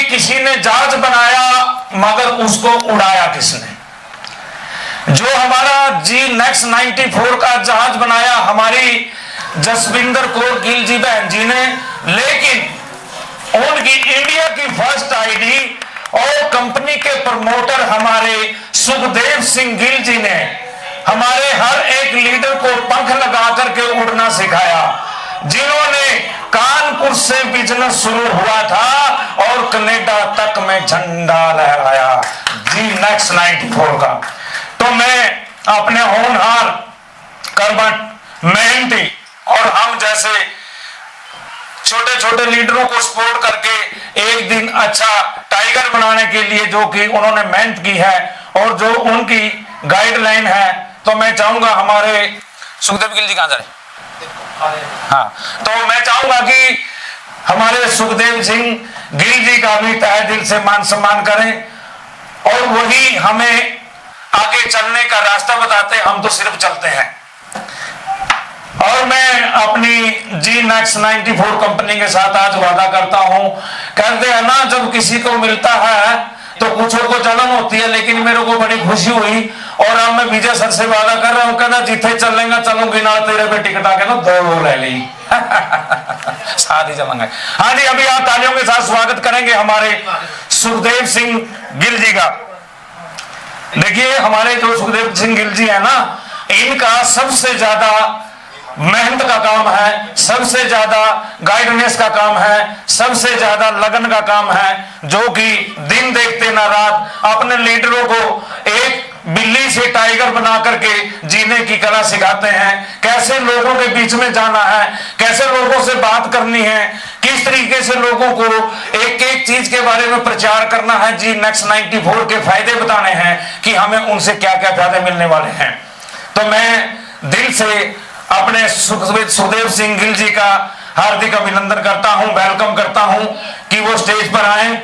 किसी ने जहाज बनाया मगर उसको उड़ाया किसने? जो हमारा G-Nex 94 का जहाज बनाया हमारी जसविंदर कौर गिल जी बहन जी ने, लेकिन उनकी इंडिया की फर्स्ट आईडी और कंपनी के प्रमोटर हमारे सुखदेव सिंह गिल जी ने हमारे हर एक लीडर को पंख लगा करके उड़ना सिखाया, जिन्होंने कानपुर से बिजनेस शुरू हुआ था और कनाडा तक में झंडा लहराया G-Nex 94 का। तो मैं अपने होनहार, कर्मठ, मेहनती और हम जैसे छोटे छोटे लीडरों को सपोर्ट करके एक दिन अच्छा टाइगर बनाने के लिए जो कि उन्होंने मेहनत की है और जो उनकी गाइडलाइन है, तो मैं चाहूंगा हमारे सुखदेव गिल जी कहां जा रहे? हाँ, तो मैं चाहूंगा कि हमारे सुखदेव सिंह गिल जी का भी तहे दिल से मान सम्मान करें और वही हमें आगे चलने का रास्ता बताते, हम तो सिर्फ चलते हैं। और मैं अपनी G-Nex 94 कंपनी के साथ आज वादा करता हूं, कहते हैं ना जब किसी को मिलता है तो कुछ को जलन होती है, लेकिन मेरे को बड़ी खुशी हुई और अब मैं विजय सर से वादा कर रहा हूं, कहना जिथे चलेगा चलूंगी ना तेरे पे टिकट आके ना 2 ले ली साथ ही चलेंगे। हाँ जी, अभी आप तालियों के साथ स्वागत करेंगे हमारे सुखदेव सिंह गिल जी का। देखिए हमारे जो सुखदेव सिंह गिल जी है ना, इनका सबसे ज्यादा मेहनत का काम है, सबसे ज्यादा गाइडेंस का काम है, सबसे ज्यादा लगन का काम है, जो कि दिन देखते ना रात अपने लीडरों को एक बिल्ली से टाइगर बना करके जीने की कला सिखाते हैं, कैसे लोगों के बीच में जाना है, कैसे लोगों से बात करनी है, किस तरीके से लोगों को एक एक चीज के बारे में प्रचार करना है, G-Nex 94 के फायदे बताने हैं कि हमें उनसे क्या क्या फायदे मिलने वाले हैं। तो मैं दिल से अपने सुखदेव सिंह गिल जी का हार्दिक अभिनंदन करता हूं, वेलकम करता हूं कि वो स्टेज पर आए।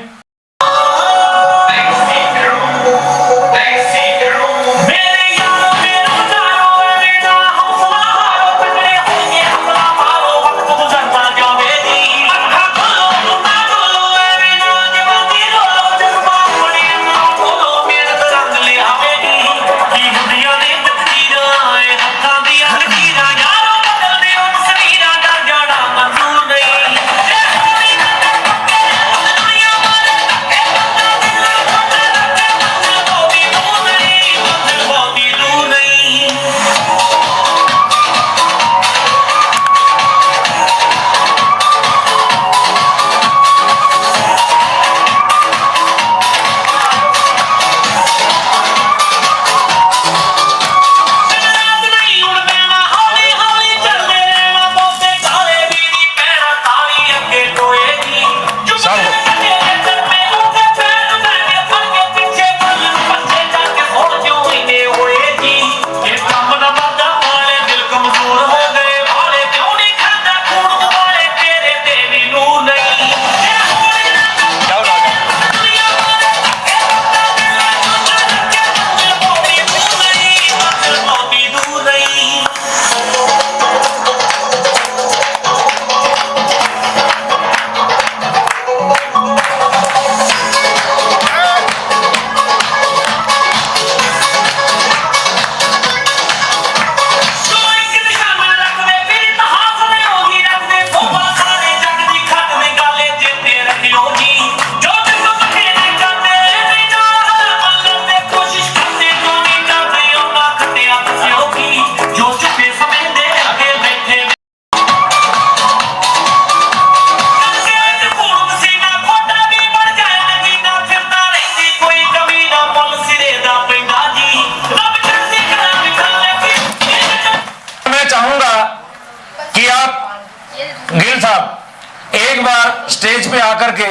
स्टेज पे आकर के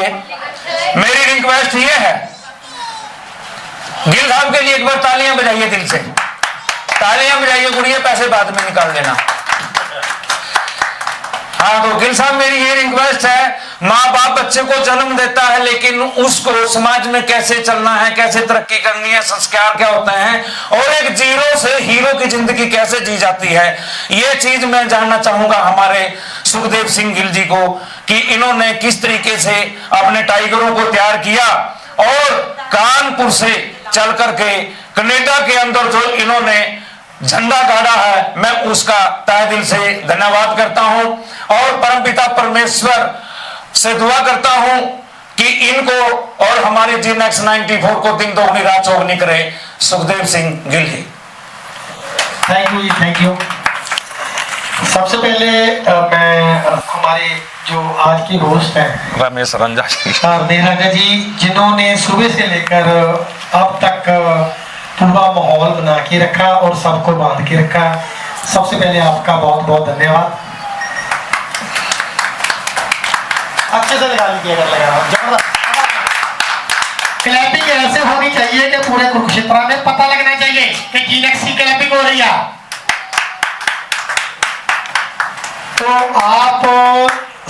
मेरी रिक्वेस्ट ये है, गिल साहब के लिए एक बार तालियां बजाइए, दिल से तालियां बजाइए, गुड़िया पैसे बाद में निकाल देना। हाँ, तो गिल साहब मेरी ये रिक्वेस्ट है, माँ बाप बच्चे को जन्म देता है, लेकिन उसको समाज में कैसे चलना है, कैसे तरक्की करनी है, संस्कार क्या होते हैं, और एक जीरो से हीरो की जिंदगी कैसे जी जाती है, ये चीज मैं जानना चाहूंगा हमारे सुखदेव सिंह गिल जी को, कि इन्होंने किस तरीके से अपने टाइगरों को तैयार किया और कानपुर से चल करके कनाडा के अंदर जो इन्होंने झंडा गाड़ा है, मैं उसका तहे दिल से धन्यवाद करता हूं और परमपिता परमेश्वर से दुआ करता हूं कि इनको और हमारे GNEXT 94 को दिन दोगुनी रात चौगुनी करे। Sukhdev Singh Gill ji. Thank you ji, thank you. सबसे पहले मैं हमारे जो आज की होस्ट हैं रमेश रंजा जी, जिन्होंने सुबह से लेकर अब तक पूरा माहौल बना के रखा और सबको बांध के रखा, सबसे पहले आपका बहुत बहुत धन्यवाद। अच्छे से लगा लीजिए, अगर लगा जबरदस्त। क्लैपिंग ऐसे होनी चाहिए कि पूरे कुरुक्षेत्र में पता लगना चाहिए कि GNEXT की क्लैपिंग हो रही है। तो आप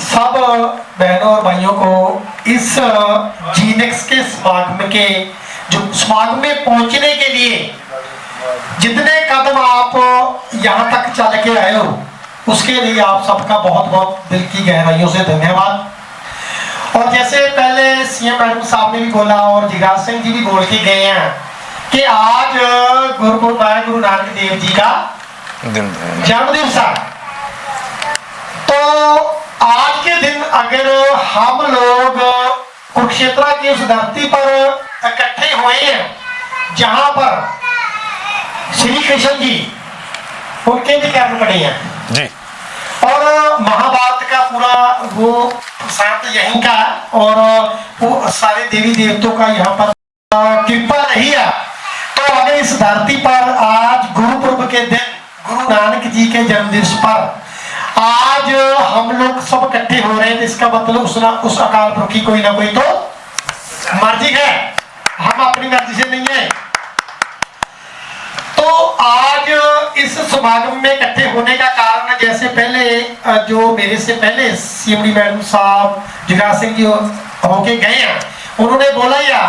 सब बहनों और भाइयों को इस GNEXT के समागम में पहुंचने के लिए जितने कदम आप यहाँ तक चल के आए हो, उसके लिए आप सबका बहुत बहुत दिल की गहराइयों से धन्यवाद। और जैसे पहले CM मैडम साहब ने भी बोला और जिगराज सिंह जी भी बोल के गए हैं कि आज गुरु नानक देव जी का जन्म दिवस है। तो आज के दिन अगर हम लोग कुरुक्षेत्र की उस धरती पर इकट्ठे हुए हैं जहां पर श्री कृष्ण जी उनके भी कर्म पड़े हैं जी, और महाभारत का पूरा वो साथ यहीं का, और वो सारे देवी देवताओं का यहाँ पर कृपा रही है। तो अगर इस धरती पर आज गुरुपुरब के दिन गुरु नानक जी के जन्म दिवस पर आज हम लोग सब इकट्ठे हो रहे हैं, तो इसका मतलब उस अकाल पुरख की कोई ना कोई तो मर्जी है, हम अपनी मर्जी से नहीं है। तो आज इस समागम में इकट्ठे होने का कारण, जैसे पहले जो मेरे से पहले CMD मैडम साहब जिगराज सिंह जी होके गए हैं, उन्होंने बोला या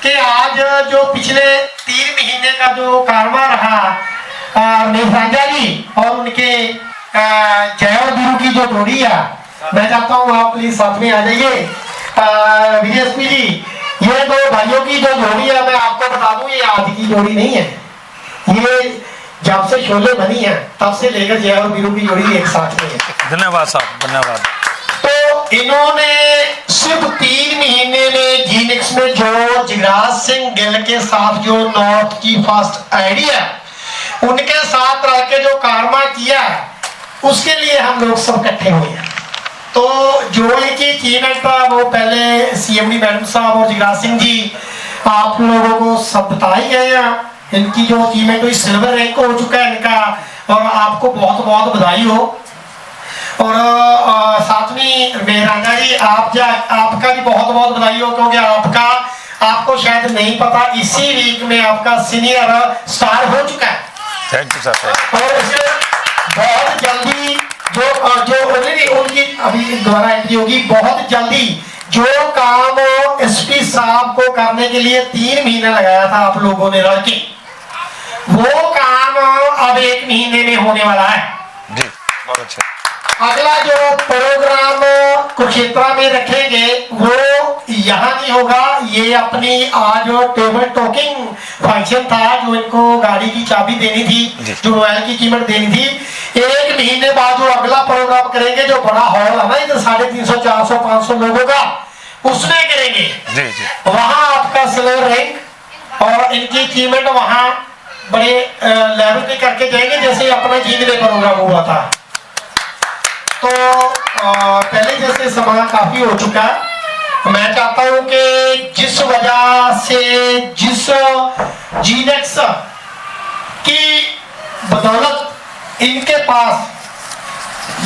कि आज जो पिछले 3 महीने का जो कारवा रहा राजा जी और उनके जय और गुरु की जो जोड़ी है, मैं चाहता हूँ आप प्लीज साथ में आ जाइए। VSP जी, ये 2 भाइयों की जो जोड़ी है, मैं आपको बता दूं ये आज की जोड़ी नहीं है, ये जब से शोले बनी है तब से लेकर जय और वीरू की जोड़ी एक साथ में है। धन्यवाद साहब, धन्यवाद। तो इन्होंने सिर्फ 3 महीने में GNEXT में जो जिगराज सिंह गिल के साथ जो नॉर्थ की फर्स्ट आईडी है उनके साथ रह के जो कारमा किया है, उसके लिए हम लोग सब इकट्ठे हुए हैं। तो जो इनकी अचीवमेंट था वो पहले CMD मैडम साहब और जिगराज सिंह जी आप लोगों को सब बताए गए हैं। इनकी जो अचीवमेंट हुई सिल्वर रैंक हो चुका है इनका, और आपको बहुत बहुत बधाई हो। और साथ में मेहराना जी आपका भी बहुत बहुत बधाई हो, क्योंकि आपको शायद नहीं पता इसी वीक में आपका सीनियर स्टार हो चुका है। Thank you sir. और इसे बहुत जल्दी जो उनकी अभी दोबारा एंट्री होगी, बहुत जल्दी जो काम SP साहब को करने के लिए 3 महीने लगाया था आप लोगों ने रह के, वो काम अब 1 महीने में होने वाला है जी। बहुत अच्छा। अगला जो प्रोग्राम कुरुक्षेत्र में रखेंगे वो यहाँ नहीं होगा, ये अपनी आज टेबल टॉकिंग फंक्शन था जो इनको गाड़ी की चाबी देनी थी, जो मोबाइल की कीमत देनी थी। 1 महीने बाद जो अगला प्रोग्राम करेंगे, जो बड़ा हॉल है ना इधर 350, 400, 500 लोगों का, उसमें करेंगे जी जी। वहाँ आपका सिल्वर रैंक और इनकी कीमत वहाँ बड़े लेवल पे करके जाएंगे, जैसे अपना जीत में प्रोग्राम हुआ था। तो पहले जैसे समय काफी हो चुका है, मैं चाहता हूं कि जिस वजह से जिस GNEXT की बदौलत इनके पास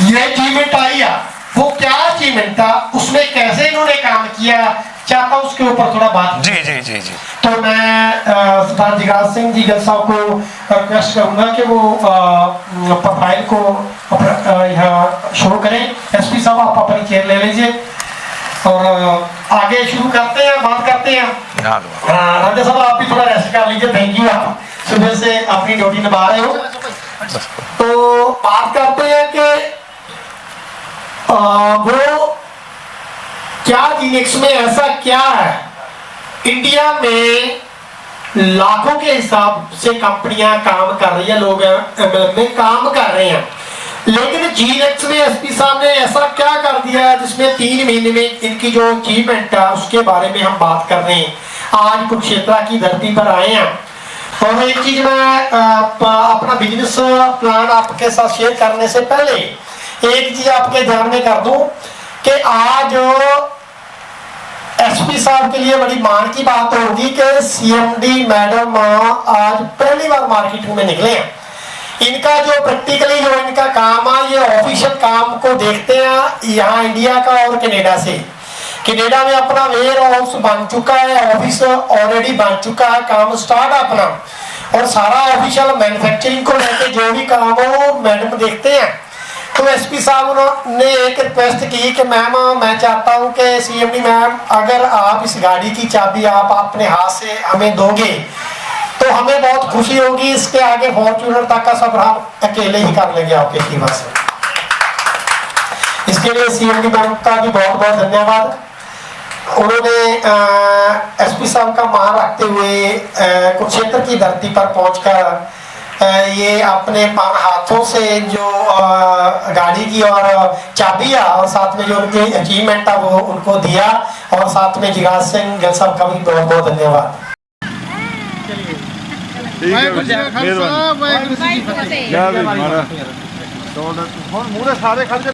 ये अचीवमेंट आई है, वो क्या अचीवमेंट था, उसमें कैसे इन्होंने काम किया, चाहता हूं उसके ऊपर थोड़ा बात। जी जी जी जी। तो मैं सरदार जिगराज सिंह जी गिल साहब को रिक्वेस्ट करूंगा कि वो प्रोफाइल को यहाँ शो करें। SP साहब आप अपनी चेयर ले लीजिए। और आगे शुरू करते हैं, बात करते हैं। राजा साहब आप भी थोड़ा रेस्ट कर लीजिए, थैंक यू, आप सुबह से अपनी ड्यूटी निभा रहे हो। तो बात करते हैं कि वो क्या जीनेक्स में ऐसा क्या है, इंडिया में लाखों के हिसाब से कंपनियां काम कर रही है, लोग MLM में काम कर रहे हैं, लेकिन जीनेक्स में एसपी साहब ने ऐसा क्या कर दिया है जिसमें 3 महीने में इनकी जो अचीवमेंट है उसके बारे में हम बात कर रहे हैं। आज कुरुक्षेत्र की धरती पर आए हैं और एक चीज मैं अपना बिजनेस प्लान आपके साथ शेयर करने से पहले एक चीज आपके ध्यान में कर दूं कि आज एसपी साहब के लिए बड़ी मान की बात होगी कि सीएमडी मैडम आज पहली बार मार्केट में निकले हैं। इनका जो प्रैक्टिकली जो इनका काम है, ये ऑफिशियल काम को देखते हैं यहाँ इंडिया का और कनाडा से। कनाडा में अपना वेयर हाउस बन चुका है, ऑफिस ऑलरेडी बन चुका है, काम स्टार्ट अपना, और सारा ऑफिशियल मैन्युफैक्चरिंग को लेकर जो भी काम हो मैडम देखते हैं। तो एसपी साहब ने एक रिक्वेस्ट की कि मैम मैं चाहता हूं कि सीएमडी मैम अगर आप इस गाड़ी की चाबी आप अपने हाथ से हमें दोगे तो हमें बहुत खुशी होगी, इसके आगे फॉर्च्यूनर तक का सफर हम अकेले ही कर लेंगे आपके टीम से। इसके लिए सीएमडी मैम का भी बहुत बहुत धन्यवाद। उन्होंने एसपी साहब का मान रखते हुए कुरुक्षेत्र की धरती पर पहुंचकर ये अपने हाथों से जो गाड़ी की और चाबियां और साथ में जो उनकी अचीवमेंट था वो उनको दिया, और साथ में जिगाज सिंह गिल साहब का भी बहुत बहुत धन्यवाद। वाहिगुरू जी का खालसा वाहिगुरू जी की फतेह।